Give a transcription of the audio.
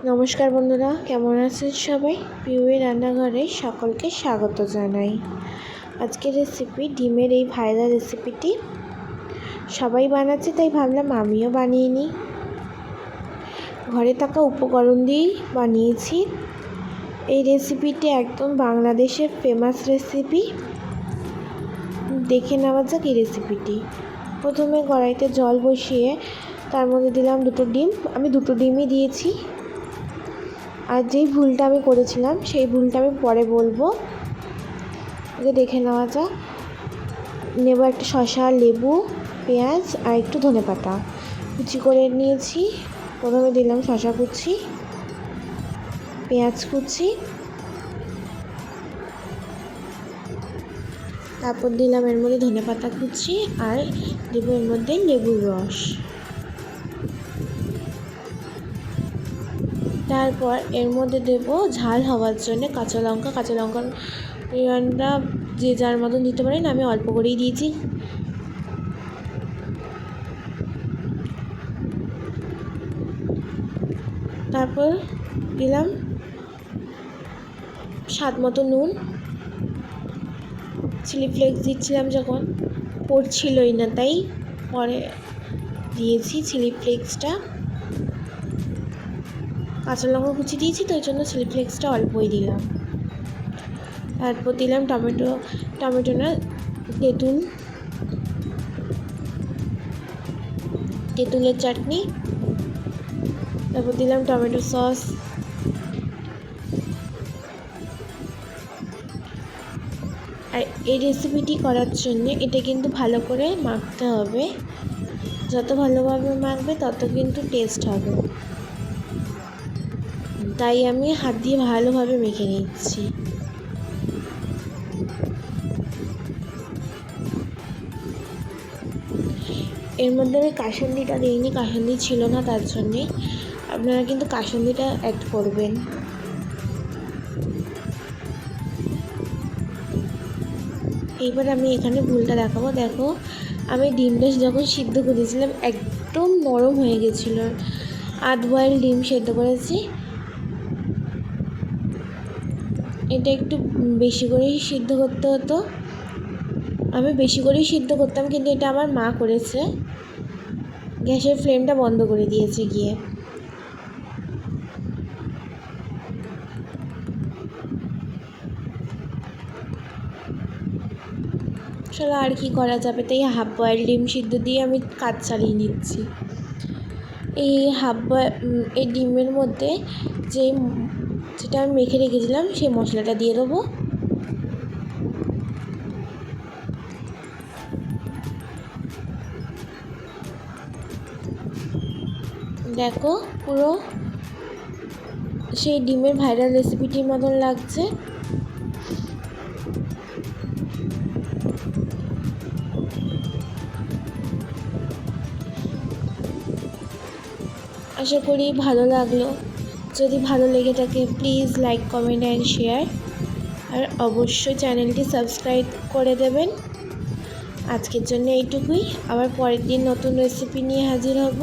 নমস্কার বন্ধুরা, কেমন আছেন সবাই? পিউই রান্নাঘরে সকলকে স্বাগত জানাই। আজকের রেসিপি ডিমের এই ভাইরাল রেসিপিটি সবাই বানাচ্ছে, তাই ভাবলাম আমিও বানিয়ে নিই। ঘরে থাকা উপকরণ দিয়েই বানিয়েছি। এই রেসিপিটি একদম বাংলাদেশের ফেমাস রেসিপি। দেখে নেওয়া যাক এই রেসিপিটি। প্রথমে কড়াইতে জল বসিয়ে তার মধ্যে দিলাম দুটো ডিম। আমি দুটো ডিমই দিয়েছি। আর যেই ভুলটা আমি করেছিলাম সেই ভুলটা আমি পরে বলবো, আগে দেখে নেওয়া যাক। নেব একটা শসা, লেবু, পেঁয়াজ আর একটু ধনেপাতা কুচি করে নিয়েছি। প্রথমে দিলাম শসা কুচি, পেঁয়াজ কুচি, তারপর দিলাম এর মধ্যে ধনেপাতা কুচি আর দেবো এর মধ্যে লেবুর রস। তারপর এর মধ্যে দেব ঝাল হওয়ার জন্য কাঁচা লঙ্কা। কাঁচা লঙ্কার পরিমাণটা যে যার মতন দিতে পারেন, আমি অল্প করেই দিয়েছি। তারপর দিলাম স্বাদ মতো নুন। চিলি ফ্লেক্স দিচ্ছিলাম যখন পড়ছিলই না, তাই পরে দিয়েছি চিলি ফ্লেক্সটা। কাঁচা লঙ্কা কুচি দিয়েছি তো, ওই জন্য চিলি ফ্লেক্সটা অল্পই দিলাম। তারপর দিলাম টমেটো না, তেঁতুলের চাটনি। তারপর দিলাম টমেটো সস। আর এই রেসিপিটি করার জন্য এটা কিন্তু ভালো করে মাখতে হবে। যত ভালোভাবে মাখবে তত কিন্তু টেস্ট হবে। তাই আমি হাত দিয়ে ভালোভাবে মেখে নিচ্ছি। এর মধ্যে আমি কাসুন্দিটা দিইনি, কাসুন্দি ছিল না, তার জন্যে আপনারা কিন্তু কাসুন্দিটা অ্যাড করবেন। এইবার আমি এখানে ভুলটা দেখাবো। দেখো, আমি ডিমটা যখন সিদ্ধ করেছিলাম একদম নরম হয়ে গেছিলো। আধ বয়েল ডিম সেদ্ধ করেছি। এটা একটু বেশি করেই সিদ্ধ করতে হতো। আমি বেশি করেই সিদ্ধ করতাম, কিন্তু এটা আমার মা করেছে। গ্যাসের ফ্লেমটা বন্ধ করে দিয়েছে গিয়ে। চলো আর কি করা যাবে, তাই হাফ বয়েল ডিম সিদ্ধ দিয়ে আমি কাজ চালিয়ে নিচ্ছি। এই ডিমের মধ্যে যেটা আমি মেখে রেখেছিলাম সেই মশলাটা দিয়ে দেবো। দেখো, পুরো সেই ডিমের ভাইরাল রেসিপিটির মতন লাগছে। আশা করি ভালো লাগলো। যদি ভালো লেগে থাকে please like, comment and share. আর অবশ্যই চ্যানেলটি সাবস্ক্রাইব করে দেবেন। আজকের জন্য এইটুকুই। আবার পরের দিন নতুন রেসিপি নিয়ে হাজির হব।